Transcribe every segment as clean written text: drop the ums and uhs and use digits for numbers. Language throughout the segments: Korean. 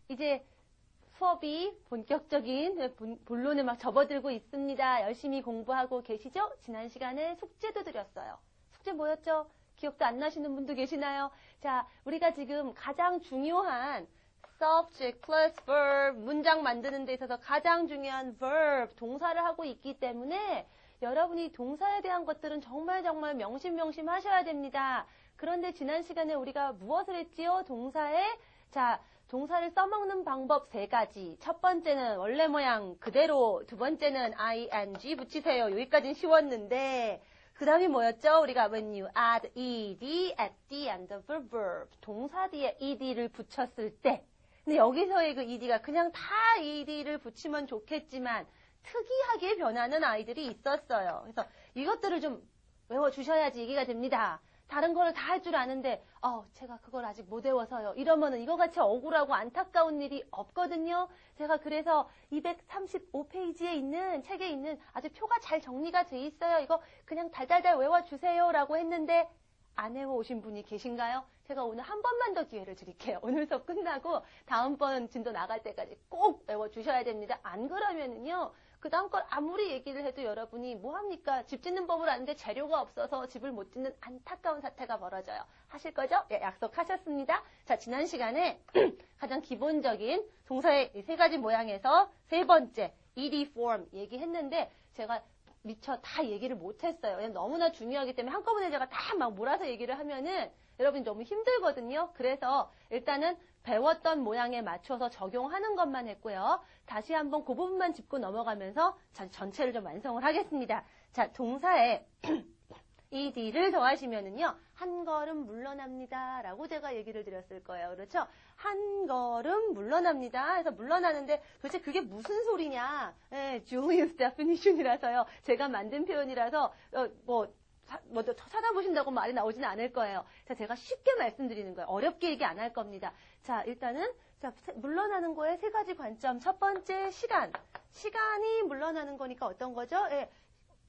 이제 수업이 본격적인 본론에 막 접어들고 있습니다. 열심히 공부하고 계시죠? 지난 시간에 숙제도 드렸어요. 숙제 뭐였죠? 기억도 안 나시는 분도 계시나요? 자, 우리가 지금 가장 중요한 subject plus verb 문장 만드는 데 있어서 가장 중요한 verb 동사를 하고 있기 때문에 여러분이 동사에 대한 것들은 정말 명심명심 하셔야 됩니다. 그런데 지난 시간에 우리가 무엇을 했지요? 동사를 써먹는 방법 3가지. 첫 번째는 원래 모양 그대로, 두 번째는 ing 붙이세요. 여기까지는 쉬웠는데 그 다음이 뭐였죠? 우리가 when you add ed at the end of a verb. 동사 뒤에 ed를 붙였을 때. 근데 여기서의 그 ed가 그냥 다 ed를 붙이면 좋겠지만 특이하게 변하는 아이들이 있었어요. 그래서 이것들을 좀 외워주셔야지 얘기가 됩니다. 다른 거를 다 할 줄 아는데 제가 그걸 아직 못 외워서요. 이러면은 이거같이 억울하고 안타까운 일이 없거든요. 제가 그래서 235페이지에 있는 책에 있는 아주 표가 잘 정리가 돼 있어요. 이거 그냥 달달달 외워주세요 라고 했는데 안 외워오신 분이 계신가요? 제가 오늘 한 번만 더 기회를 드릴게요. 오늘 수업 끝나고 다음번 진도 나갈 때까지 꼭 외워주셔야 됩니다. 안 그러면은요. 그 다음 걸 아무리 얘기를 해도 여러분이 뭐합니까? 집 짓는 법을 아는데 재료가 없어서 집을 못 짓는 안타까운 사태가 벌어져요. 하실 거죠? 예, 약속하셨습니다. 자, 지난 시간에 가장 기본적인 동사의 3가지 모양에서 3번째 ed form 얘기했는데 제가 미처 다 얘기를 못했어요. 그냥 너무나 중요하기 때문에 한꺼번에 제가 다 막 몰아서 얘기를 하면은 여러분이 너무 힘들거든요. 그래서 일단은 배웠던 모양에 맞춰서 적용하는 것만 했고요. 다시 한번 그 부분만 짚고 넘어가면서 전체를 좀 완성을 하겠습니다. 자, 동사에 ed를 더하시면은요, 한 걸음 물러납니다. 라고 제가 얘기를 드렸을 거예요. 그렇죠? 한 걸음 물러납니다. 그래서 물러나는데 도대체 그게 무슨 소리냐? 예, Julian's definition이라서요. 제가 만든 표현이라서, 찾아보신다고 말이 나오지는 않을 거예요. 자, 제가 쉽게 말씀드리는 거예요. 어렵게 얘기 안 할 겁니다. 자, 일단은, 물러나는 거에 3가지 관점. 첫 번째, 시간. 시간이 물러나는 거니까 어떤 거죠? 예,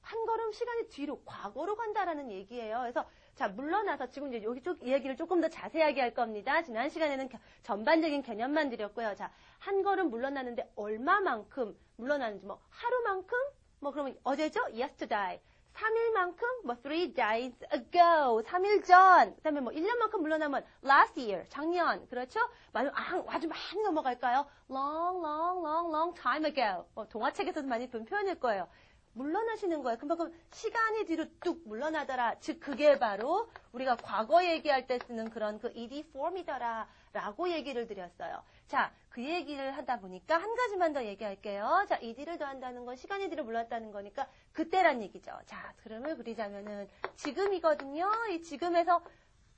한 걸음 시간이 뒤로, 과거로 간다라는 얘기예요. 그래서, 자, 물러나서 지금 이제 여기 이 얘기를 조금 더 자세하게 할 겁니다. 지난 시간에는 전반적인 개념만 드렸고요. 자, 한 걸음 물러나는데 얼마만큼 물러나는지, 하루만큼? 그러면 어제죠? Yesterday. 3일만큼, 3 days ago, 3일 전. 그 다음에 1년만큼 물러나면 last year, 작년. 그렇죠? 아주 많이 넘어갈까요? long time ago. 동화책에서도 많이 본 표현일 거예요. 물러나시는 거예요. 그만큼 시간이 뒤로 뚝 물러나더라. 즉, 그게 바로 우리가 과거 얘기할 때 쓰는 그런 그 ed form이더라. 라고 얘기를 드렸어요. 자, 그 얘기를 하다 보니까 한 가지만 더 얘기할게요. 자, ed를 더한다는 건 시간이 뒤로 물렀다는 거니까 그때란 얘기죠. 자, 그림을 그리자면은 지금이거든요. 이 지금에서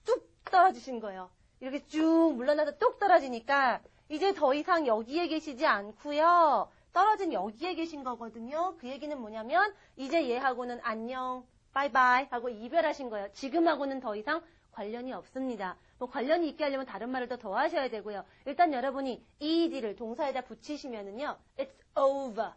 뚝 떨어지신 거예요. 이렇게 쭉 물러나서 뚝 떨어지니까 이제 더 이상 여기에 계시지 않고요. 떨어진 여기에 계신 거거든요. 그 얘기는 뭐냐면 이제 얘하고는 안녕, 바이바이 하고 이별하신 거예요. 지금하고는 더 이상 관련이 없습니다. 관련이 있게 하려면 다른 말을 더 더하셔야 되고요. 일단 여러분이 ed를 동사에다 붙이시면은요. It's over.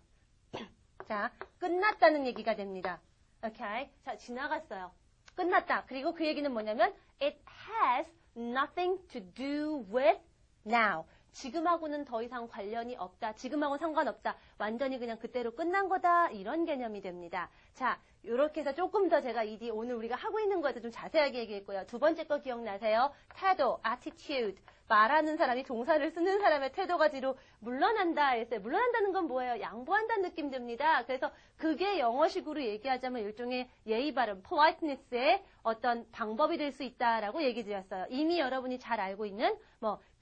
자, 끝났다는 얘기가 됩니다. 오케이. 자, 지나갔어요. 끝났다. 그리고 그 얘기는 뭐냐면 It has nothing to do with now. 지금하고는 더 이상 관련이 없다. 지금하고는 상관없다. 완전히 그냥 그때로 끝난 거다. 이런 개념이 됩니다. 자, 이렇게 해서 조금 더 제가 ed 오늘 우리가 하고 있는 거에서 좀 자세하게 얘기했고요. 두 번째 거 기억나세요? 태도, attitude. 말하는 사람이 동사를 쓰는 사람의 태도가 뒤로 물러난다 했어요. 물러난다는 건 뭐예요? 양보한다는 느낌 듭니다. 그래서 그게 영어식으로 얘기하자면 일종의 예의 발음, politeness의 어떤 방법이 될 수 있다라고 얘기 드렸어요. 이미 여러분이 잘 알고 있는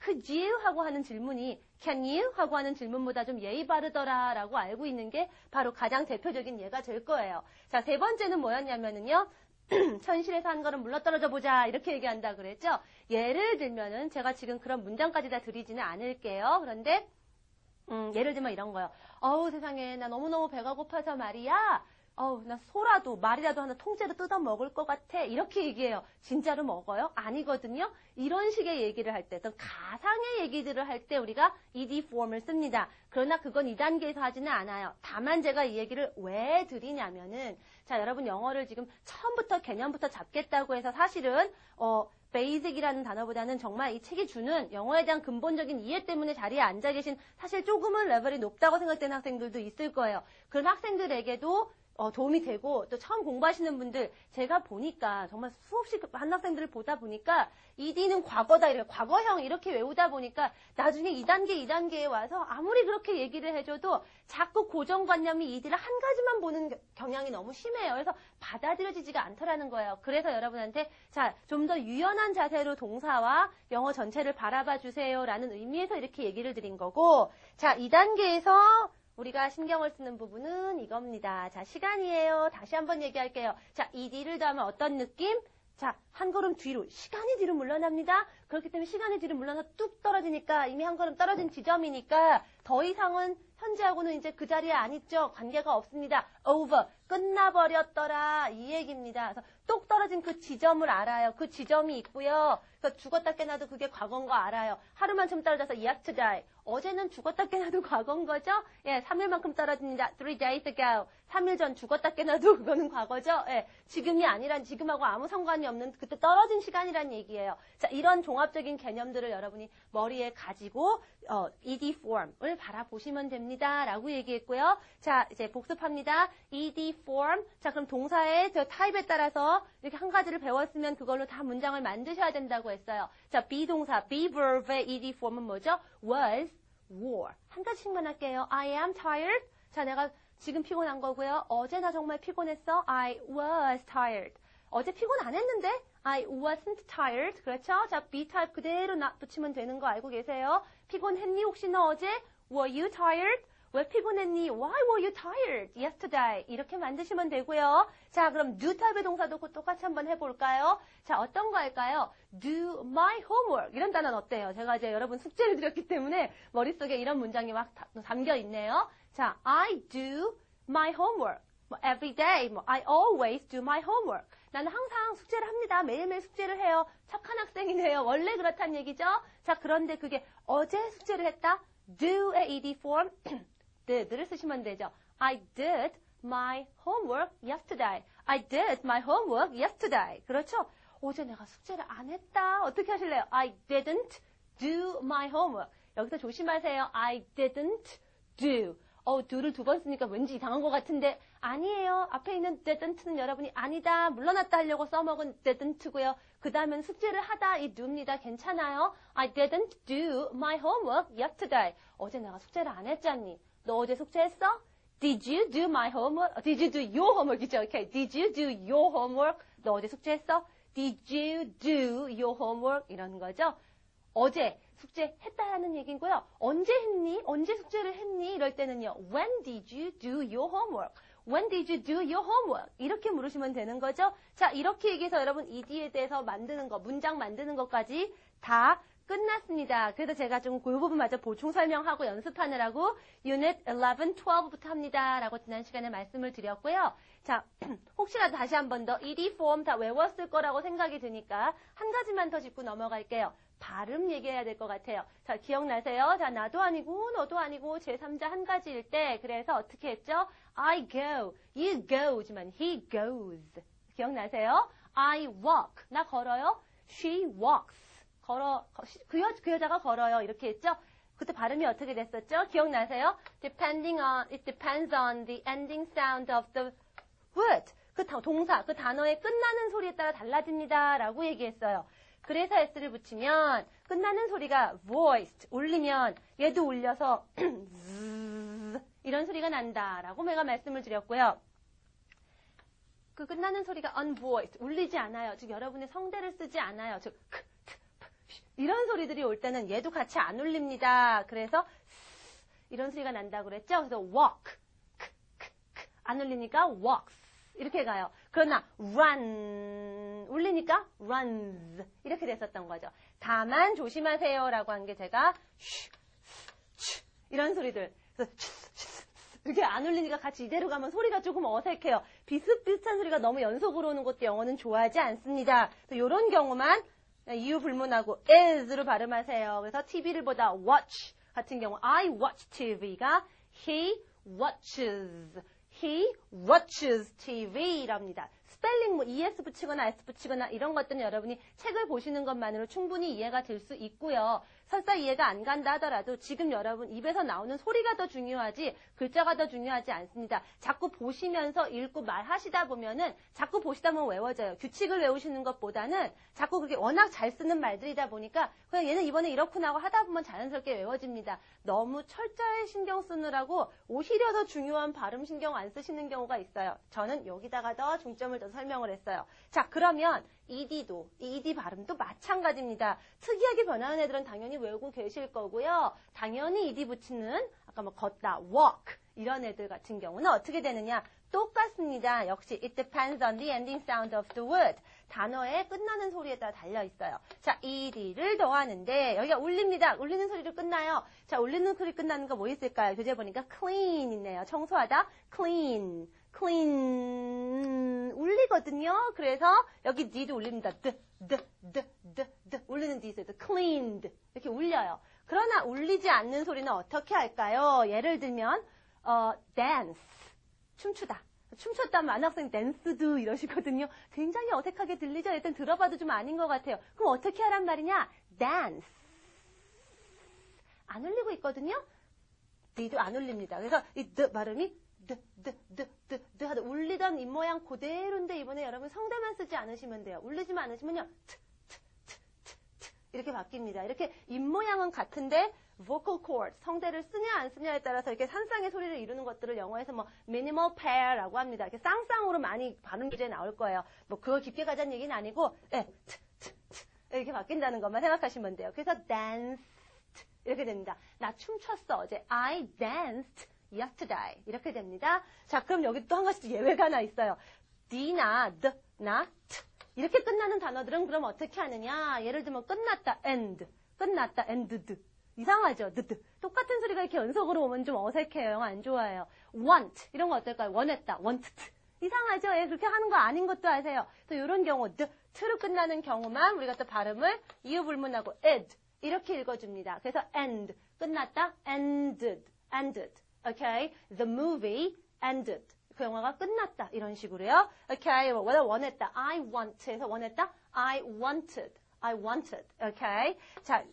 could you? 하고 하는 질문이 can you? 하고 하는 질문보다 좀 예의 바르더라 라고 알고 있는 게 바로 가장 대표적인 예가 될 거예요. 자, 3번째는 뭐였냐면은요. 현실에서 한 걸음 물러떨어져 보자 이렇게 얘기한다 그랬죠. 예를 들면은 제가 지금 그런 문장까지 다 드리지는 않을게요. 그런데 예를 들면 이런 거요. 세상에 나 너무너무 배가 고파서 말이야. 나 소라도 말이라도 하나 통째로 뜯어 먹을 것 같아. 이렇게 얘기해요. 진짜로 먹어요? 아니거든요. 이런 식의 얘기를 할 때, 어떤 가상의 얘기들을 할 때 우리가 ed form을 씁니다. 그러나 그건 2단계에서 하지는 않아요. 다만 제가 이 얘기를 왜 드리냐면은 자, 여러분 영어를 지금 처음부터 개념부터 잡겠다고 해서 사실은 basic이라는 단어보다는 정말 이 책이 주는 영어에 대한 근본적인 이해 때문에 자리에 앉아 계신 사실 조금은 레벨이 높다고 생각되는 학생들도 있을 거예요. 그런 학생들에게도 도움이 되고 또 처음 공부하시는 분들 제가 보니까 정말 수없이 한 학생들을 보다 보니까 ED는 과거다 이렇게 과거형 이렇게 외우다 보니까 나중에 2단계에 와서 아무리 그렇게 얘기를 해줘도 자꾸 고정관념이 ED를 한 가지만 보는 경향이 너무 심해요. 그래서 받아들여지지가 않더라는 거예요. 그래서 여러분한테 자, 좀 더 유연한 자세로 동사와 영어 전체를 바라봐 주세요라는 의미에서 이렇게 얘기를 드린 거고 자, 2단계에서 우리가 신경을 쓰는 부분은 이겁니다. 자, 시간이에요. 다시 한번 얘기할게요. 자, ED를 더하면 어떤 느낌? 자, 한 걸음 뒤로, 시간이 뒤로 물러납니다. 그렇기 때문에 시간이 뒤로 물러나서 뚝 떨어지니까 이미 한 걸음 떨어진 지점이니까 더 이상은 현재하고는 이제 그 자리에 안 있죠. 관계가 없습니다. over, 끝나버렸더라. 이 얘기입니다. 그래서 똑 떨어진 그 지점을 알아요. 그 지점이 있고요. 그래서 죽었다 깨나도 그게 과거인 거 알아요. 하루만 좀 떨어져서 yesterday. 어제는 죽었다 깨나도 과거인 거죠? 예, 3일만큼 떨어집니다. 3 days ago. 3일 전 죽었다 깨나도 그거는 과거죠? 예, 지금이 아니란 지금하고 아무 상관이 없는 그때 떨어진 시간이란 얘기예요. 자, 이런 종합적인 개념들을 여러분이 머리에 가지고 ED form을 바라보시면 됩니다. 라고 얘기했고요. 자, 이제 복습합니다. ED form. 자, 그럼 동사의 저 타입에 따라서 이렇게 한 가지를 배웠으면 그걸로 다 문장을 만드셔야 된다고 했어요. 자, be verb의 ED form은 뭐죠? was, were. 한 가지씩만 할게요. I am tired. 자, 내가 지금 피곤한 거고요. 어제 나 정말 피곤했어. I was tired. 어제 피곤 안 했는데? I wasn't tired. 그렇죠? 자, be type 그대로 붙이면 되는 거 알고 계세요? 피곤했니? 혹시 너 어제? Were you tired? 왜 피곤했니? Why were you tired yesterday? 이렇게 만드시면 되고요. 자, 그럼 do type의 동사도 똑같이 한번 해볼까요? 자, 어떤 거 할까요? Do my homework. 이런 단어는 어때요? 제가 이제 여러분 숙제를 드렸기 때문에 머릿속에 이런 문장이 막 담겨 있네요. 자, I do my homework. Every day. I always do my homework. 나는 항상 숙제를 합니다. 매일매일 숙제를 해요. 착한 학생이네요. 원래 그렇다는 얘기죠? 자, 그런데 그게 어제 숙제를 했다? do의 ED form. did를 쓰시면 되죠. I did my homework yesterday. I did my homework yesterday. 그렇죠? 어제 내가 숙제를 안 했다. 어떻게 하실래요? I didn't do my homework. 여기서 조심하세요. I didn't do. do를 두 번 쓰니까 왠지 이상한 것 같은데 아니에요. 앞에 있는 didn't는 여러분이 아니다, 물러났다 하려고 써먹은 didn't고요. 그 다음엔 숙제를 하다 이 do입니다. 괜찮아요. I didn't do my homework yesterday. 어제 내가 숙제를 안 했잖니. 너 어제 숙제했어? Did you do my homework? Did you do your homework이죠? Okay. Did you do your homework? 너 어제 숙제했어? Did you do your homework? 이런 거죠. 어제 숙제했다라는 얘기고요. 언제 했니? 언제 숙제를 했니? 이럴 때는요. When did you do your homework? When did you do your homework? 이렇게 물으시면 되는 거죠. 자, 이렇게 얘기해서 여러분 ED에 대해서 만드는 거, 문장 만드는 것까지 다 끝났습니다. 그래서 제가 좀 그 부분마저 보충 설명하고 연습하느라고 유닛 11, 12부터 합니다. 라고 지난 시간에 말씀을 드렸고요. 자, 혹시라도 다시 한 번 더 ED form 다 외웠을 거라고 생각이 드니까 한 가지만 더 짚고 넘어갈게요. 발음 얘기해야 될 것 같아요. 자, 기억나세요? 자, 나도 아니고 너도 아니고 제3자 한 가지일 때 그래서 어떻게 했죠? I go, you go지만 he goes. 기억나세요? I walk, 나 걸어요. She walks, 그 여자가 걸어요. 이렇게 했죠? 그때 발음이 어떻게 됐었죠? 기억나세요? It depends on the ending sound of the word. 그 동사, 그 단어의 끝나는 소리에 따라 달라집니다. 라고 얘기했어요. 그래서 s를 붙이면 끝나는 소리가 voiced, 울리면 얘도 울려서 이런 소리가 난다라고 제가 말씀을 드렸고요. 그 끝나는 소리가 unvoiced, 울리지 않아요. 즉 여러분의 성대를 쓰지 않아요. 즉 이런 소리들이 올 때는 얘도 같이 안 울립니다. 그래서 이런 소리가 난다고 그랬죠. 그래서 walk, 안 울리니까 walks 이렇게 가요. 그러나 run 울리니까 runs 이렇게 됐었던 거죠. 다만 조심하세요라고 한 게 제가 이런 소리들 그래서 이렇게 안 울리니까 같이 이대로 가면 소리가 조금 어색해요. 비슷비슷한 소리가 너무 연속으로 오는 것도 영어는 좋아하지 않습니다. 이런 경우만 이유 불문하고 is로 발음하세요. 그래서 TV를 보다 watch 같은 경우 I watch TV가 he watches TV랍니다. 스펠링 뭐 es 붙이거나 s 붙이거나 이런 것들은 여러분이 책을 보시는 것만으로 충분히 이해가 될 수 있고요. 설사 이해가 안 간다 하더라도 지금 여러분 입에서 나오는 소리가 더 중요하지 글자가 더 중요하지 않습니다. 자꾸 보시면서 읽고 말하시다 보면은 자꾸 보시다 보면 외워져요. 규칙을 외우시는 것보다는 자꾸 그렇게 워낙 잘 쓰는 말들이다 보니까 그냥 얘는 이번에 이렇구나 하고 하다 보면 자연스럽게 외워집니다. 너무 철자에 신경 쓰느라고 오히려 더 중요한 발음 신경 안 쓰시는 경우가 있어요. 저는 여기다가 더 중점을 더 설명을 했어요. 자, 그러면 ED도, ED 발음도 마찬가지입니다. 특이하게 변하는 애들은 당연히 외우고 계실 거고요. 당연히 ED 붙이는 아까 뭐 걷다, walk 이런 애들 같은 경우는 어떻게 되느냐? 똑같습니다. 역시 it depends on the ending sound of the word. 단어의 끝나는 소리에 따라 달려 있어요. 자, ED를 더하는데 여기가 울립니다. 울리는 소리로 끝나요. 자, 울리는 소리 끝나는 거 뭐 있을까요? 교재 보니까 clean 있네요. 청소하다, clean. 울리거든요. 그래서 여기 D도 울립니다. 울리는 D 있어요. cleaned. 이렇게 울려요. 그러나 울리지 않는 소리는 어떻게 할까요? 예를 들면 dance. 춤추다. 춤췄다면 만학생 댄스도 이러시거든요. 굉장히 어색하게 들리죠? 일단 들어봐도 좀 아닌 것 같아요. 그럼 어떻게 하란 말이냐? dance. 안 울리고 있거든요. D도 안 울립니다. 그래서 이 D 발음이 하다 울리던 입모양 그대로인데 이번에 여러분 성대만 쓰지 않으시면 돼요. 울리지만 않으시면요. 이렇게 바뀝니다. 이렇게 입모양은 같은데 vocal cord, 성대를 쓰냐 안 쓰냐에 따라서 이렇게 산쌍의 소리를 이루는 것들을 영어에서 뭐 minimal pair라고 합니다. 이렇게 쌍쌍으로 많이 발음 문제에 나올 거예요. 뭐 그걸 깊게 가자는 얘기는 아니고 이렇게 바뀐다는 것만 생각하시면 돼요. 그래서 danced 이렇게 됩니다. 나 춤췄어 어제. I danced yesterday 이렇게 됩니다. 자, 그럼 여기 또 한 가지 예외가 하나 있어요. D나 D, 나 T 이렇게 끝나는 단어들은 그럼 어떻게 하느냐? 예를 들면 끝났다, end, 끝났다, ended. 이상하죠? 똑같은 소리가 이렇게 연속으로 오면 좀 어색해요. 영어 안 좋아해요. want 이런 거 어떨까요? 원했다, wanted. 이상하죠? 예, 그렇게 하는 거 아닌 것도 아세요. 또 이런 경우 t로 끝나는 경우만 우리가 또 발음을 이유불문하고 ed 이렇게 읽어줍니다. 그래서 end 끝났다, ended. Okay, the movie ended. 그 영화가 끝났다. 이런 식으로요. Okay, 원했다. I want에서 원했다. I wanted. Okay. 자,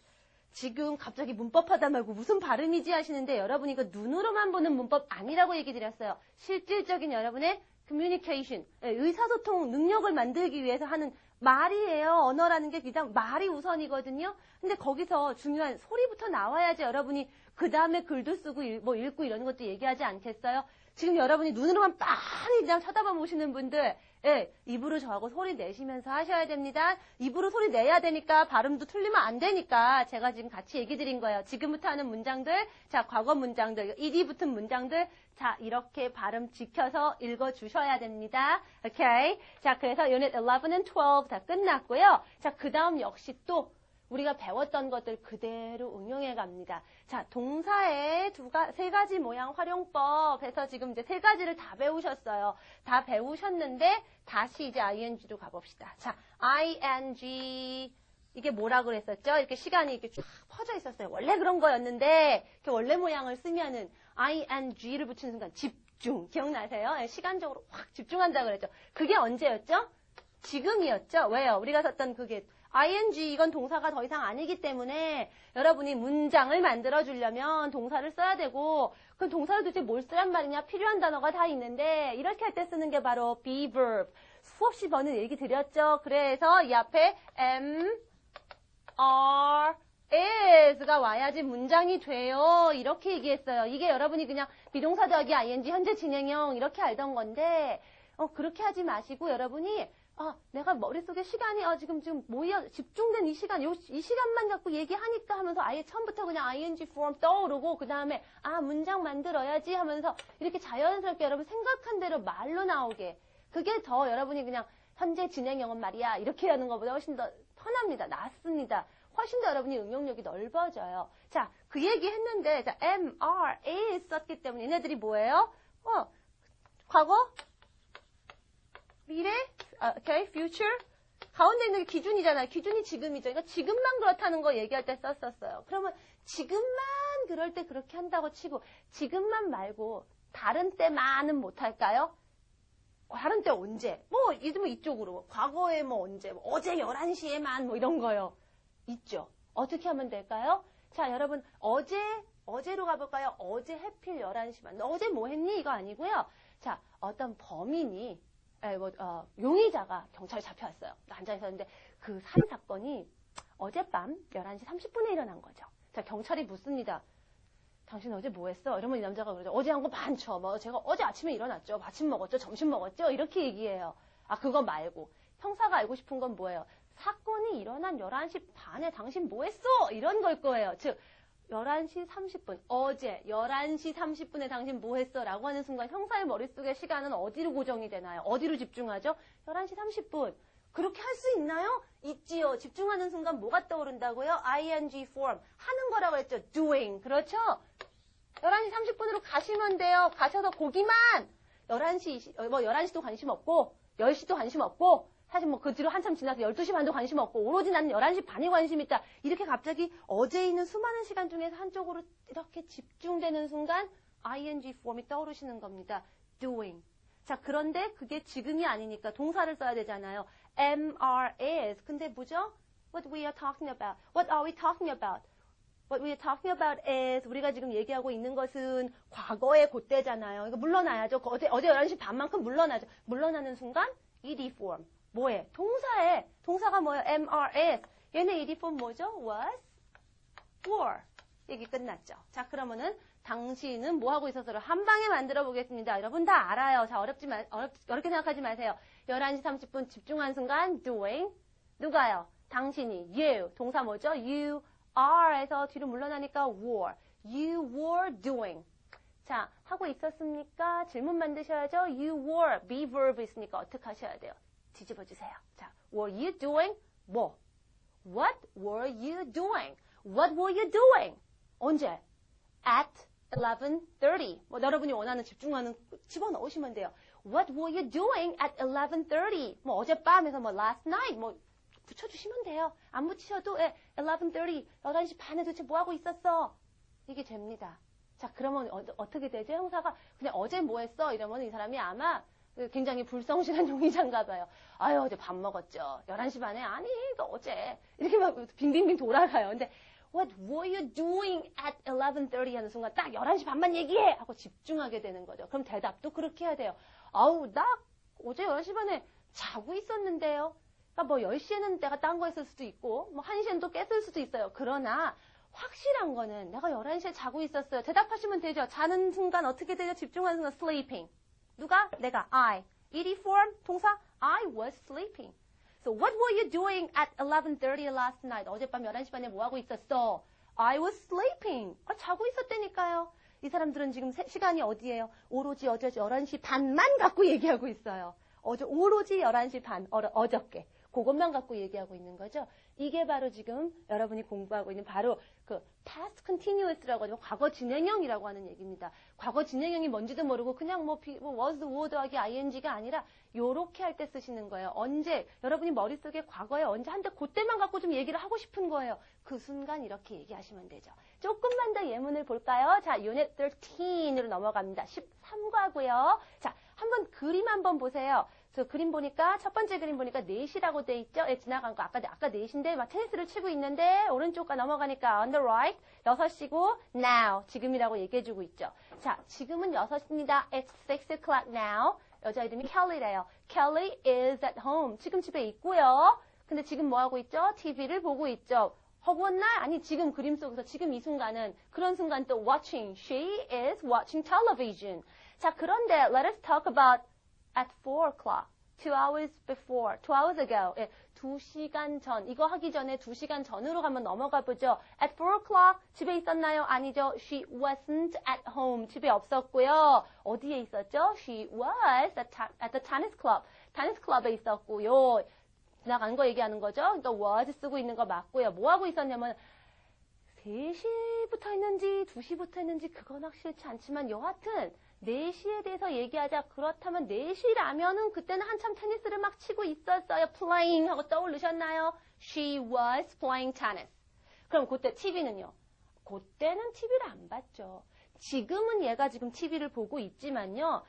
지금 갑자기 문법 하다 말고 무슨 발음이지 하시는데 여러분이 이거 눈으로만 보는 문법 아니라고 얘기 드렸어요. 실질적인 여러분의 communication, 의사소통 능력을 만들기 위해서 하는 말이에요. 언어라는 게 그냥 말이 우선이거든요. 근데 거기서 중요한 소리부터 나와야지 여러분이 그 다음에 글도 쓰고 뭐 읽고 이런 것도 얘기하지 않겠어요? 지금 여러분이 눈으로만 빤히 그냥 쳐다봐 보시는 분들, 예, 입으로 저하고 소리 내시면서 하셔야 됩니다. 입으로 소리 내야 되니까 발음도 틀리면 안 되니까 제가 지금 같이 얘기 드린 거예요. 지금부터 하는 문장들, 자, 과거 문장들, ed 붙은 문장들, 자, 이렇게 발음 지켜서 읽어주셔야 됩니다. 오케이. 자, 그래서 Unit 11 and 12 다 끝났고요. 자, 그 다음 역시 또 우리가 배웠던 것들 그대로 응용해 갑니다. 자, 동사의 세 가지 모양 활용법 해서 지금 이제 세 가지를 다 배우셨어요. 다 배우셨는데 다시 이제 ing로 가봅시다. 자, ing 이게 뭐라 그랬었죠? 이렇게 시간이 이렇게 쫙 퍼져 있었어요. 원래 그런 거였는데 이렇게 원래 모양을 쓰면은 ing를 붙이는 순간 집중 기억나세요? 시간적으로 확 집중한다 그랬죠. 그게 언제였죠? 지금이었죠. 왜요? 우리가 썼던 그게 ing 이건 동사가 더 이상 아니기 때문에 여러분이 문장을 만들어 주려면 동사를 써야 되고 그 동사를 도대체 뭘 쓰란 말이냐 필요한 단어가 다 있는데 이렇게 할 때 쓰는 게 바로 be verb. 수없이 번은 얘기 드렸죠. 그래서 이 앞에 am, are, is가 와야지 문장이 돼요. 이렇게 얘기했어요. 이게 여러분이 그냥 비동사 더하기 ing 현재 진행형 이렇게 알던 건데 그렇게 하지 마시고 여러분이 내가 머릿속에 시간이 지금 모여 집중된 이 시간, 이 시간만 갖고 얘기하니까 하면서 아예 처음부터 그냥 ing form 떠오르고 그 다음에 문장 만들어야지 하면서 이렇게 자연스럽게 여러분 생각한 대로 말로 나오게 그게 더 여러분이 그냥 현재 진행형은 말이야 이렇게 하는 것보다 훨씬 더 편합니다. 낫습니다. 훨씬 더 여러분이 응용력이 넓어져요. 자, 그 얘기 했는데 자, am, are, is 썼기 때문에 얘네들이 뭐예요? 과거? 미래? 오케이, future? 가운데 있는 게 기준이잖아요. 기준이 지금이죠. 이거 지금만 그렇다는 거 얘기할 때 썼었어요. 그러면 지금만 그럴 때 그렇게 한다고 치고 지금만 말고 다른 때만은 못할까요? 다른 때 언제? 뭐, 이쪽으로. 과거에 뭐 언제? 뭐 어제 11시에만 뭐 이런 거요. 있죠. 어떻게 하면 될까요? 자, 여러분, 어제로 가볼까요? 어제 해필 11시만. 어제 뭐 했니? 이거 아니고요. 자, 어떤 범인이, 용의자가 경찰에 잡혀왔어요. 앉아 있었는데 그 살인 사건이 어젯밤 11시 30분에 일어난 거죠. 자, 경찰이 묻습니다. 당신 어제 뭐 했어? 이러면 이 남자가 그러죠. 어제 한 거 많죠. 뭐 제가 어제 아침에 일어났죠. 아침 먹었죠. 점심 먹었죠. 이렇게 얘기해요. 아, 그거 말고 형사가 알고 싶은 건 뭐예요? 사건이 일어난 11시 반에 당신 뭐 했어? 이런 걸 거예요. 즉 11시 30분, 어제 11시 30분에 당신 뭐 했어? 라고 하는 순간 형사의 머릿속의 시간은 어디로 고정이 되나요? 어디로 집중하죠? 11시 30분. 그렇게 할 수 있나요? 있지요. 집중하는 순간 뭐가 떠오른다고요? ing form. 하는 거라고 했죠. doing. 그렇죠? 11시 30분으로 가시면 돼요. 가셔서 고기만 11시도 관심 없고 10시도 관심 없고 사실 뭐 그 뒤로 한참 지나서 12시 반도 관심 없고 오로지 나는 11시 반이 관심 있다. 이렇게 갑자기 어제 있는 수많은 시간 중에서 한쪽으로 이렇게 집중되는 순간 ing form이 떠오르시는 겁니다. doing. 자, 그런데 그게 지금이 아니니까 동사를 써야 되잖아요. is. 근데 뭐죠? What we are talking about. What are we talking about? What we are talking about is 우리가 지금 얘기하고 있는 것은 과거의 그때잖아요. 이거 물러나야죠. 어제 11시 반만큼 물러나죠. 물러나는 순간 ed form. 뭐에? 동사에. 동사가 뭐예요? is. 얘네 ed form 뭐죠? was, were. 얘기 끝났죠. 자, 그러면은 당신은 뭐 하고 있었어요? 한 방에 만들어 보겠습니다. 여러분 다 알아요. 자, 어렵게 생각하지 마세요. 11시 30분 집중한 순간 doing. 누가요? 당신이. you. 동사 뭐죠? you are에서 뒤로 물러나니까 were. You were doing. 자, 하고 있었습니까? 질문 만드셔야죠. You were. be verb 있으니까 어떻게 하셔야 돼요? 뒤집어 주세요. 자, were you doing? 뭐? What were you doing? What were you doing? 언제? At 11:30. 뭐 여러분이 원하는 집중하는 집어넣으시면 돼요. What were you doing at 11:30? 뭐 어젯밤에서 뭐 last night 뭐 붙여주시면 돼요. 안 붙이셔도 11:30, 11시 반에 도대체 뭐 하고 있었어? 이게 됩니다. 자, 그러면 어떻게 되죠? 형사가 그냥 어제 뭐 했어? 이러면 이 사람이 아마 굉장히 불성실한 용의자인가 봐요. 아유, 어제 밥 먹었죠. 11시 반에 아니, 너 어제 이렇게 막 빙빙빙 돌아가요. 근데 What were you doing at 11:30 하는 순간 딱 11시 반만 얘기해! 하고 집중하게 되는 거죠. 그럼 대답도 그렇게 해야 돼요. 아우, 나 어제 11시 반에 자고 있었는데요. 그러니까 뭐 10시에는 내가 딴 거 했을 수도 있고 뭐 1시에는 또 깼을 수도 있어요. 그러나 확실한 거는 내가 11시에 자고 있었어요. 대답하시면 되죠. 자는 순간 어떻게 되죠? 집중하는 순간 sleeping. 누가? 내가. I. ed form 동사 I was sleeping. So what were you doing at 11:30 last night? 어젯밤 11시 반에 뭐 하고 있었어? I was sleeping. 자고 있었다니까요. 이 사람들은 지금 시간이 어디예요? 오로지 어제 11시 반만 갖고 얘기하고 있어요. 오로지 11시 반, 어저께. 그것만 갖고 얘기하고 있는 거죠. 이게 바로 지금 여러분이 공부하고 있는 바로 그 past continuous라고 하죠. 과거 진행형이라고 하는 얘기입니다. 과거 진행형이 뭔지도 모르고 그냥 뭐 was, were 더하기 ing가 아니라 요렇게 할 때 쓰시는 거예요. 언제 여러분이 머릿속에 과거에 언제 한때 그때만 갖고 좀 얘기를 하고 싶은 거예요. 그 순간 이렇게 얘기하시면 되죠. 조금만 더 예문을 볼까요? 자, Unit 13으로 넘어갑니다. 13과고요. 자, 한번 그림 한번 보세요. 저 그림 보니까 첫 번째 그림 보니까 4시라고 돼 있죠? 예, 지나간 거 아까 4시인데 막 테니스를 치고 있는데 오른쪽가 넘어가니까 on the right 6시고 now 지금이라고 얘기해 주고 있죠. 자, 지금은 6시입니다. It's 6 o'clock now. 여자 이름이 켈리래요. Kelly is at home. 지금 집에 있고요. 근데 지금 뭐 하고 있죠? TV를 보고 있죠. 허구한 날? 아니, 지금 그림 속에서 지금 이 순간은 그런 순간 또 watching. She is watching television. 자, 그런데 let us talk about at 4 o'clock. 2 hours before. 2 hours ago. 예, 2시간 전. 이거 하기 전에 2시간 전으로 한번 넘어가 보죠. At 4 o'clock. 집에 있었나요? 아니죠. She wasn't at home. 집에 없었고요. 어디에 있었죠? She was at the tennis club. 테니스 클럽에 있었고요. 지나간 거 얘기하는 거죠. 그러니까 was 쓰고 있는 거 맞고요. 뭐 하고 있었냐면 3시부터 했는지 2시부터 했는지 그건 확실치 않지만 여하튼 4시에 대해서 얘기하자. 그렇다면 4시라면은 그때는 한참 테니스를 막 치고 있었어요. playing 하고 떠오르셨나요? She was playing tennis. 그럼 그때 TV는요? 그때는 TV를 안 봤죠. 지금은 얘가 지금 TV를 보고 있지만요.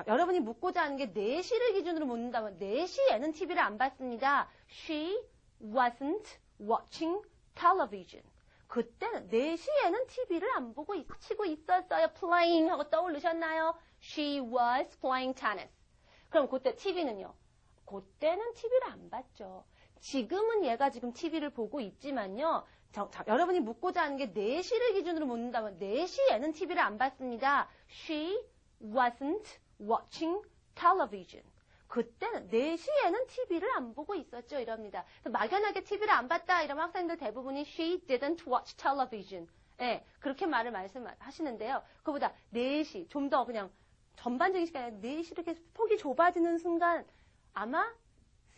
여러분이 묻고자 하는 게 4시를 기준으로 묻는다면 4시에는 TV를 안 봤습니다. She wasn't watching television. 그때는 4시에는 TV를 안 보고 치고 있었어요. playing 하고 떠오르셨나요? She was playing tennis. 그럼 그때 TV는요? 그때는 TV를 안 봤죠. 지금은 얘가 지금 TV를 보고 있지만요. 여러분이 묻고자 하는 게 4시를 기준으로 묻는다면 4시에는 TV를 안 봤습니다. She wasn't watching television. 그때는 4시에는 TV를 안 보고 있었죠. 이럽니다. 막연하게 TV를 안 봤다 이러면 학생들 대부분이 she didn't watch television. 예, 그렇게 말씀하시는데요. 그보다 4시, 좀 더 그냥 전반적인 시간에 4시 이렇게 폭이 좁아지는 순간 아마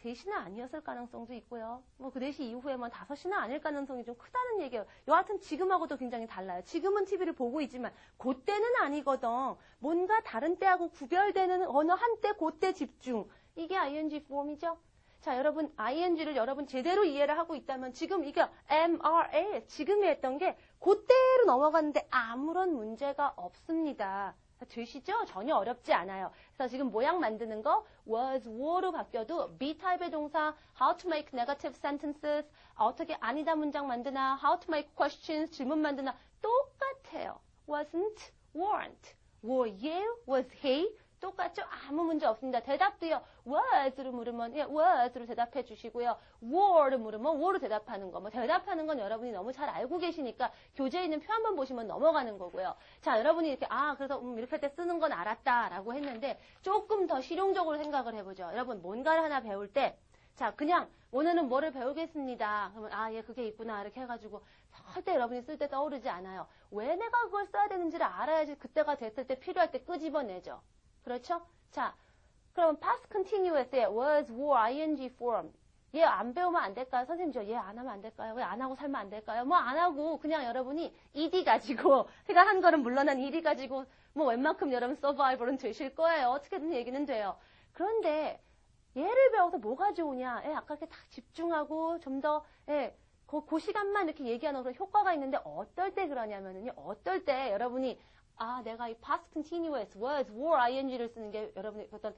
3시는 아니었을 가능성도 있고요. 그 4시 이후에만 5시는 아닐 가능성이 좀 크다는 얘기예요. 여하튼 지금하고도 굉장히 달라요. 지금은 TV를 보고 있지만 그때는 아니거든. 뭔가 다른 때하고 구별되는 어느 한때 그때 집중. 이게 ing 폼이죠. 자, 여러분 ing를 여러분 제대로 이해를 하고 있다면 지금 이게 MRA 지금이 했던 게 그때로 넘어가는데 아무런 문제가 없습니다. 되시죠? 전혀 어렵지 않아요. 그래서 지금 모양 만드는 거 was, were로 바뀌어도 B타입의 동사 how to make negative sentences 어떻게 아니다 문장 만드나 how to make questions 질문 만드나 똑같아요. wasn't, weren't, were you, was he 똑같죠? 아무 문제 없습니다. 대답도요. was로 물으면 예, was로 대답해 주시고요. were를 물으면 were로 대답하는 거. 대답하는 건 여러분이 너무 잘 알고 계시니까 교재에 있는 표 한번 보시면 넘어가는 거고요. 자, 여러분이 이렇게 그래서 이렇게 할 때 쓰는 건 알았다라고 했는데 조금 더 실용적으로 생각을 해보죠. 여러분 뭔가를 하나 배울 때 자, 그냥 오늘은 뭐를 배우겠습니다. 그러면 예, 그게 있구나 이렇게 해가지고 절대 여러분이 쓸 때 떠오르지 않아요. 왜 내가 그걸 써야 되는지를 알아야지 그때가 됐을 때 필요할 때 끄집어내죠. 그렇죠? 자, 그럼 past continuous에 was, were, ing form. 얘 안 배우면 안 될까요? 선생님 저 얘 안 하면 안 될까요? 왜 안 하고 살면 안 될까요? 안 하고 그냥 여러분이 ed 가지고 제가 한 거는 물론한 ed 가지고 웬만큼 여러분 survival은 되실 거예요. 어떻게든 얘기는 돼요. 그런데 얘를 배워서 뭐가 좋으냐? 아까 이렇게 딱 집중하고 좀 더 그 시간만 이렇게 얘기하는 그런 효과가 있는데 어떨 때 그러냐면은요. 어떨 때 여러분이 내가 이 past continuous, was, were, ing를 쓰는 게 여러분의 어떤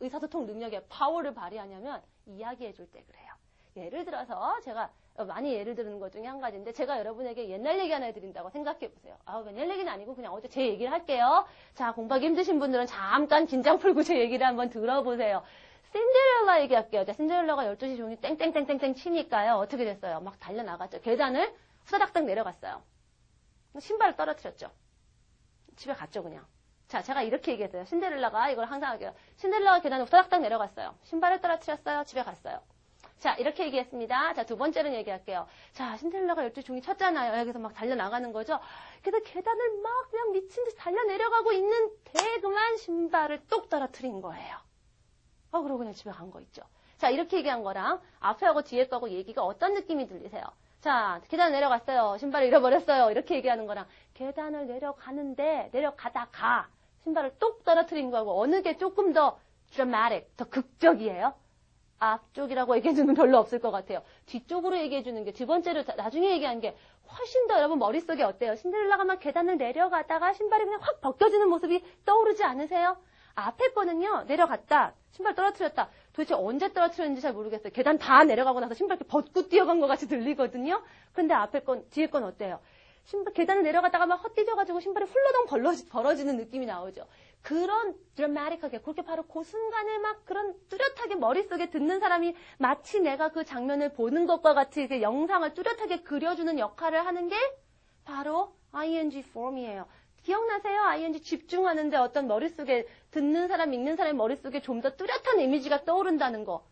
의사소통 능력의 파워를 발휘하냐면 이야기해 줄 때 그래요. 예를 들어서 제가 많이 예를 드는 것 중에 한 가지인데 제가 여러분에게 옛날 얘기 하나 해드린다고 생각해 보세요. 옛날 얘기는 아니고 그냥 어제 제 얘기를 할게요. 자, 공부하기 힘드신 분들은 잠깐 긴장 풀고 제 얘기를 한번 들어보세요. 신데렐라 얘기할게요. 자, 신데렐라가 12시 종이 땡땡땡땡땡 치니까요. 어떻게 됐어요? 막 달려나갔죠. 계단을 후다닥닥 내려갔어요. 신발을 떨어뜨렸죠. 집에 갔죠, 그냥. 자, 제가 이렇게 얘기했어요. 신데렐라가 이걸 항상 하게요. 신데렐라가 계단을 후다닥닥 내려갔어요. 신발을 떨어뜨렸어요. 집에 갔어요. 자, 이렇게 얘기했습니다. 자, 두 번째는 얘기할게요. 자, 신데렐라가 12시 종이 쳤잖아요. 여기서 막 달려나가는 거죠. 그래서 계단을 막 그냥 미친 듯이 달려내려가고 있는데 그만 신발을 똑 떨어뜨린 거예요. 그러고 그냥 집에 간 거 있죠. 자, 이렇게 얘기한 거랑 앞에 하고 뒤에 거하고 얘기가 어떤 느낌이 들리세요? 자, 계단 내려갔어요. 신발을 잃어버렸어요. 이렇게 얘기하는 거랑 계단을 내려가는데 내려가다가 신발을 똑 떨어뜨린 거하고 어느 게 조금 더 dramatic, 더 극적이에요? 앞쪽이라고 얘기해주는 별로 없을 것 같아요. 뒤쪽으로 얘기해주는 게 두 번째로 나중에 얘기한 게 훨씬 더 여러분 머릿속에 어때요? 신데렐라가 막 계단을 내려가다가 신발이 그냥 확 벗겨지는 모습이 떠오르지 않으세요? 앞에 거는요. 내려갔다. 신발 떨어뜨렸다. 도대체 언제 떨어뜨렸는지 잘 모르겠어요. 계단 다 내려가고 나서 신발 이렇게 벗고 뛰어간 것 같이 들리거든요. 근데 앞에 건, 뒤에 건 어때요? 신발 계단을 내려가다가 막 헛디뎌가지고 신발이 훌러덩 벌어지는 느낌이 나오죠. 그런 드라마틱하게 그렇게 바로 그 순간에 막 그런 뚜렷하게 머릿속에 듣는 사람이 마치 내가 그 장면을 보는 것과 같이 이렇게 영상을 뚜렷하게 그려주는 역할을 하는 게 바로 ing form이에요. 기억나세요? ing 집중하는데 어떤 머릿속에 듣는 사람, 읽는 사람의 머릿속에 좀 더 뚜렷한 이미지가 떠오른다는 거.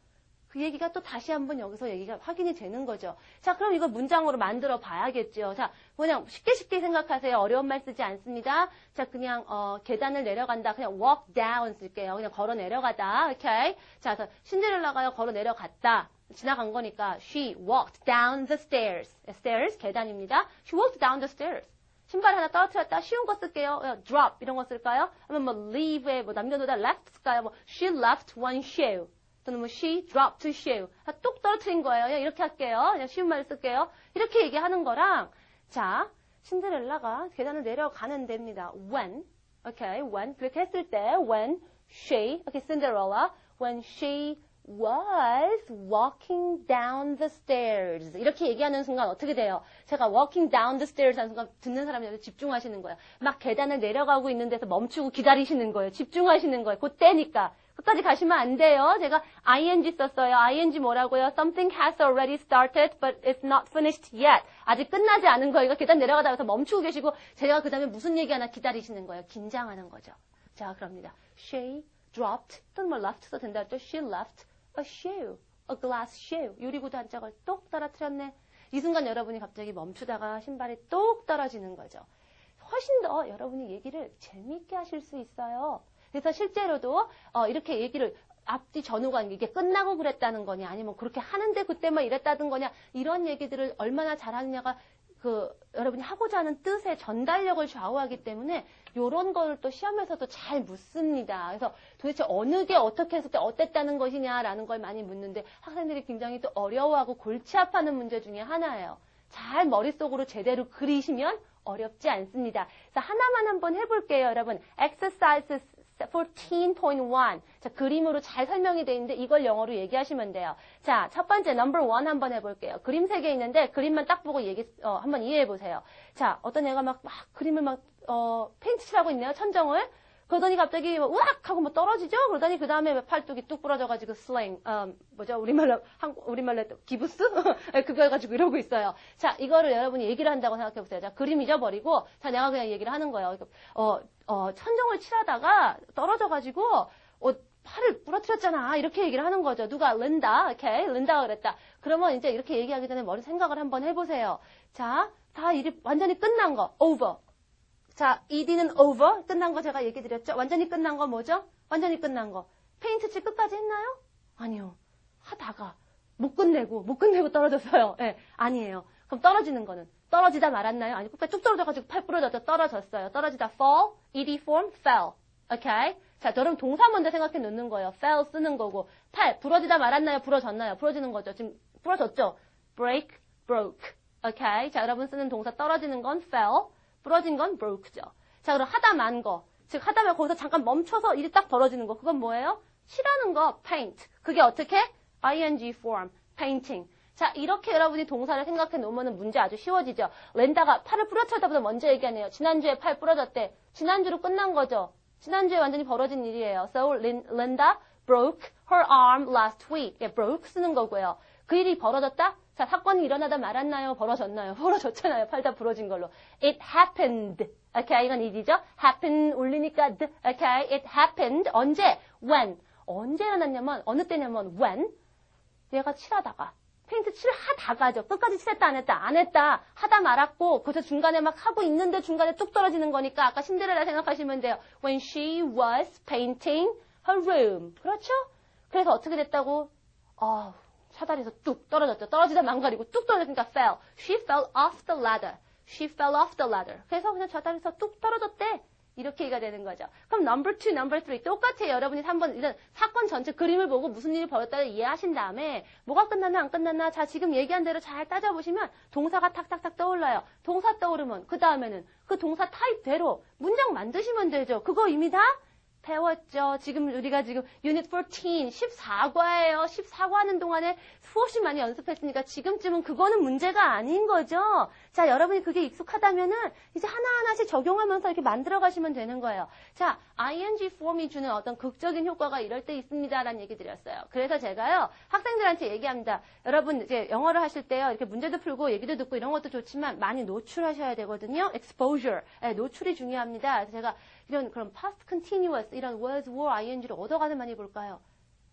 그 얘기가 또 다시 한번 여기서 얘기가 확인이 되는 거죠. 자, 그럼 이거 문장으로 만들어 봐야겠죠. 자, 그냥 쉽게 생각하세요. 어려운 말 쓰지 않습니다. 자, 그냥 계단을 내려간다. 그냥 walk down 쓸게요. 그냥 걸어 내려가다. 오케이. 자, 그래서 신데렐라가요. 걸어 내려갔다. 지나간 거니까 she walked down the stairs. stairs 계단입니다. she walked down the stairs. 신발 하나 떨어뜨렸다. 쉬운 거 쓸게요. drop 이런 거 쓸까요? 아니면 leave에 남겨놓다 left 쓸까요? she left one shoe. 또는 she dropped a shoe. 똑 떨어뜨린 거예요. 이렇게 할게요. 그냥 쉬운 말 쓸게요. 이렇게 얘기하는 거랑 자, 신데렐라가 계단을 내려가는 데입니다. when Okay, when 그렇게 했을 때 when she, okay, Cinderella, when she was walking down the stairs. 이렇게 얘기하는 순간 어떻게 돼요? 제가 walking down the stairs 하는 순간 듣는 사람이 집중하시는 거예요. 막 계단을 내려가고 있는 데서 멈추고 기다리시는 거예요. 집중하시는 거예요. 그때니까. 끝까지 가시면 안 돼요. 제가 ing 썼어요. ing 뭐라고요? Something has already started, but it's not finished yet. 아직 끝나지 않은 거예요. 계단 내려가다 해서 멈추고 계시고 제가 그 다음에 무슨 얘기 하나 기다리시는 거예요. 긴장하는 거죠. 자, 그럽니다. She dropped, 또는 뭐 left도 된다 했죠. She left a shoe, a glass shoe. 유리구두 한 짝을 똑 떨어뜨렸네. 이 순간 여러분이 갑자기 멈추다가 신발이 똑 떨어지는 거죠. 훨씬 더 여러분이 얘기를 재미있게 하실 수 있어요. 그래서 실제로도 이렇게 얘기를 앞뒤 전후가 이게 끝나고 그랬다는 거냐 아니면 그렇게 하는데 그때만 이랬다는 거냐 이런 얘기들을 얼마나 잘하느냐가 여러분이 하고자 하는 뜻의 전달력을 좌우하기 때문에 이런 걸 또 시험에서도 잘 묻습니다. 그래서 도대체 어느 게 어떻게 했을 때 어땠다는 것이냐라는 걸 많이 묻는데 학생들이 굉장히 또 어려워하고 골치 아파하는 문제 중에 하나예요. 잘 머릿속으로 제대로 그리시면 어렵지 않습니다. 그래서 하나만 한번 해볼게요, 여러분. Exercise 14.1. 자, 그림으로 잘 설명이 되어 있는데 이걸 영어로 얘기하시면 돼요. 자, 첫 번째 number 1 한번 해볼게요. 그림 3개 있는데 그림만 딱 보고 한번 이해해 보세요. 자, 어떤 애가 막 그림을 페인트 칠하고 있네요, 천정을. 그러더니 갑자기 우악 하고 뭐 떨어지죠? 그러더니 그 다음에 팔뚝이 뚝 부러져가지고 슬랭, 우리말로 기부스? 그거 해가지고 이러고 있어요. 자, 이거를 여러분이 얘기를 한다고 생각해보세요. 자, 그림 잊어버리고, 자, 내가 그냥 얘기를 하는 거예요. 천정을 칠하다가 떨어져가지고, 팔을 부러뜨렸잖아. 이렇게 얘기를 하는 거죠. 누가? 린다. 오케이. 린다가 그랬다. 그러면 이제 이렇게 얘기하기 전에 머리 생각을 한번 해보세요. 자, 다 일이 완전히 끝난 거. over. 자, ED는 over. 끝난 거 제가 얘기 드렸죠? 완전히 끝난 거 뭐죠? 완전히 끝난 거. 페인트 칠 끝까지 했나요? 아니요. 하다가 못 끝내고 떨어졌어요. 네, 아니에요. 그럼 떨어지는 거는? 떨어지다 말았나요? 아니, 끝까지 쭉 떨어져가지고 팔 부러졌죠? 떨어졌어요. 떨어지다 fall, ED form, fell. 오케이? 자, 여러분 동사 먼저 생각해 놓는 거예요. fell 쓰는 거고. 팔, 부러지다 말았나요? 부러졌나요? 부러지는 거죠. 지금 부러졌죠? break, broke. 오케이? 자, 여러분 쓰는 동사 떨어지는 건 fell. 부러진 건 broke죠. 자, 그럼 하다 만 거. 즉, 하다 말 거기서 잠깐 멈춰서 일이 딱 벌어지는 거. 그건 뭐예요? 칠하는 거, paint. 그게 어떻게? ing form, painting. 자, 이렇게 여러분이 동사를 생각해 놓으면 문제 아주 쉬워지죠. 렌다가 팔을 부러뜨렸다보다 먼저 얘기하네요. 지난주에 팔 부러졌대. 지난주로 끝난 거죠. 지난주에 완전히 벌어진 일이에요. So, Linda broke her arm last week. 예, broke 쓰는 거고요. 그 일이 벌어졌다? 자, 사건이 일어나다 말았나요? 벌어졌나요? 벌어졌잖아요. 팔 다 부러진 걸로. It happened. Okay, 이건 일이죠. happen 올리니까 the. Okay, it happened. 언제? When. 언제 일어났냐면, 어느 때냐면, when. 얘가 칠하다가. 페인트 칠하다가죠. 끝까지 칠했다, 안 했다? 안 했다. 하다 말았고, 그래서 중간에 막 하고 있는데 중간에 뚝 떨어지는 거니까 아까 신데렐라 생각하시면 돼요. When she was painting her room. 그렇죠? 그래서 어떻게 됐다고? 사다리에서 뚝 떨어졌죠. 떨어지다 망가리고 뚝 떨어졌으니까 fell. She fell off the ladder. She fell off the ladder. 그래서 그냥 사다리에서 뚝 떨어졌대. 이렇게 얘기가 되는 거죠. 그럼 number 2, number 3 똑같아요. 여러분이 한번 일단 사건 전체 그림을 보고 무슨 일이 벌었다를 이해하신 다음에 뭐가 끝났나 안 끝났나 자 지금 얘기한 대로 잘 따져보시면 동사가 탁탁탁 떠올라요. 동사 떠오르면 그 다음에는 그 동사 타입대로 문장 만드시면 되죠. 그거 이미 다 배웠죠. 우리가 지금 유닛 14, 14과예요. 14과 하는 동안에 수없이 많이 연습했으니까 지금쯤은 그거는 문제가 아닌 거죠. 자, 여러분이 그게 익숙하다면은 이제 하나하나씩 적용하면서 이렇게 만들어 가시면 되는 거예요. 자, ing form이 주는 어떤 극적인 효과가 이럴 때 있습니다라는 얘기 드렸어요. 그래서 제가요, 학생들한테 얘기합니다. 여러분 이제 영어를 하실 때요, 이렇게 문제도 풀고 얘기도 듣고 이런 것도 좋지만 많이 노출하셔야 되거든요. exposure. 네, 노출이 중요합니다. 그래서 제가 이런 그런 past continuous 이런 was, were, ing를 얻어가는 많이 볼까요?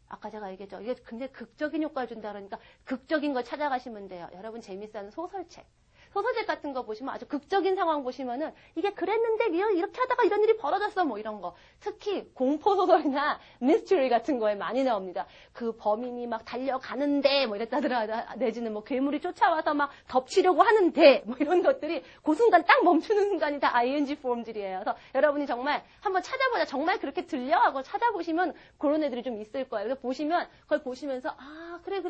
아까 제가 얘기했죠. 이게 굉장히 극적인 효과를 준다 그러니까 극적인 걸 찾아가시면 돼요. 여러분 재밌어하는 소설책. 소설책 같은 거 보시면 아주 극적인 상황 보시면은 이게 그랬는데 이렇게 하다가 이런 일이 벌어졌어 뭐 이런 거. 특히 공포소설이나 미스터리 같은 거에 많이 나옵니다. 그 범인이 막 달려가는데 뭐 이랬다더라 내지는 뭐 괴물이 쫓아와서 막 덮치려고 하는데 뭐 이런 것들이 그 순간 딱 멈추는 순간이 다 ing form들이에요. 그래서 여러분이 정말 한번 찾아보자. 정말 그렇게 들려? 하고 찾아보시면 그런 애들이 좀 있을 거예요. 그래서 보시면 그걸 보시면서 그래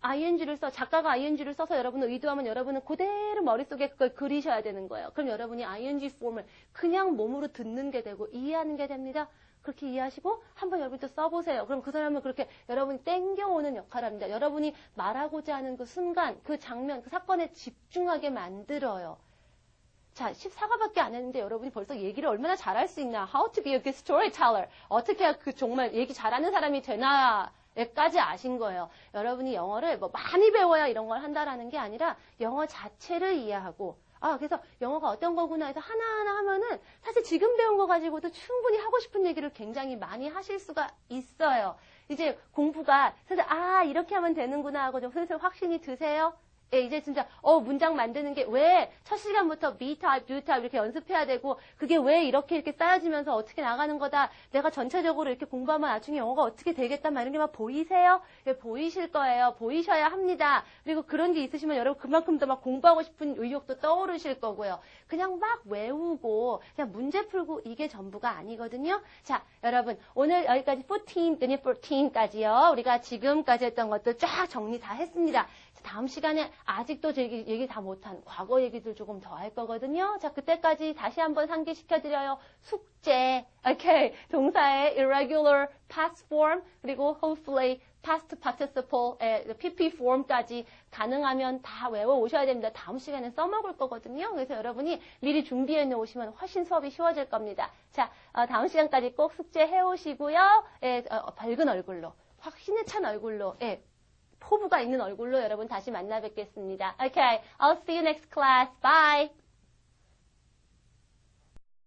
ing를 작가가 ing를 써서 여러분은 의도하면 여러분은 그대로 머릿속에 그걸 그리셔야 되는 거예요. 그럼 여러분이 ing 폼을 그냥 몸으로 듣는 게 되고 이해하는 게 됩니다. 그렇게 이해하시고 한번 여러분이 또 써보세요. 그럼 그 사람은 그렇게 여러분이 땡겨오는 역할을 합니다. 여러분이 말하고자 하는 그 순간, 그 장면, 그 사건에 집중하게 만들어요. 자, 14과밖에 안 했는데 여러분이 벌써 얘기를 얼마나 잘할 수 있나. How to be a good storyteller. 어떻게 그 정말 얘기 잘하는 사람이 되나까지 아신 거예요. 여러분이 영어를 뭐 많이 배워야 이런 걸 한다라는 게 아니라 영어 자체를 이해하고 그래서 영어가 어떤 거구나 해서 하나하나 하면은 사실 지금 배운 거 가지고도 충분히 하고 싶은 얘기를 굉장히 많이 하실 수가 있어요. 이제 공부가 슬슬 이렇게 하면 되는구나 하고 좀 슬슬 확신이 드세요? 예, 이제 진짜 문장 만드는 게 왜 첫 시간부터 B 타입, do 타입 이렇게 연습해야 되고 그게 왜 이렇게 쌓여지면서 어떻게 나가는 거다. 내가 전체적으로 이렇게 공부하면 나중에 영어가 어떻게 되겠다 막 이런 게 막 보이세요? 예, 보이실 거예요. 보이셔야 합니다. 그리고 그런 게 있으시면 여러분 그만큼 더 막 공부하고 싶은 의욕도 떠오르실 거고요. 그냥 막 외우고 그냥 문제 풀고 이게 전부가 아니거든요. 자, 여러분 오늘 여기까지 14까지요. 우리가 지금까지 했던 것도 쫙 정리 다 했습니다. 다음 시간에 아직도 얘기 다 못한 과거 얘기들 조금 더 할 거거든요. 자, 그때까지 다시 한번 상기시켜드려요. 숙제, 오케이. 동사의 irregular past form, 그리고 hopefully past participle, PP form까지 가능하면 다 외워 오셔야 됩니다. 다음 시간에 써먹을 거거든요. 그래서 여러분이 미리 준비해 놓으시면 훨씬 수업이 쉬워질 겁니다. 자, 다음 시간까지 꼭 숙제 해오시고요. 밝은 얼굴로, 확신에 찬 얼굴로, 포부가 있는 얼굴로 여러분 다시 만나 뵙겠습니다. Okay, I'll see you next class. Bye.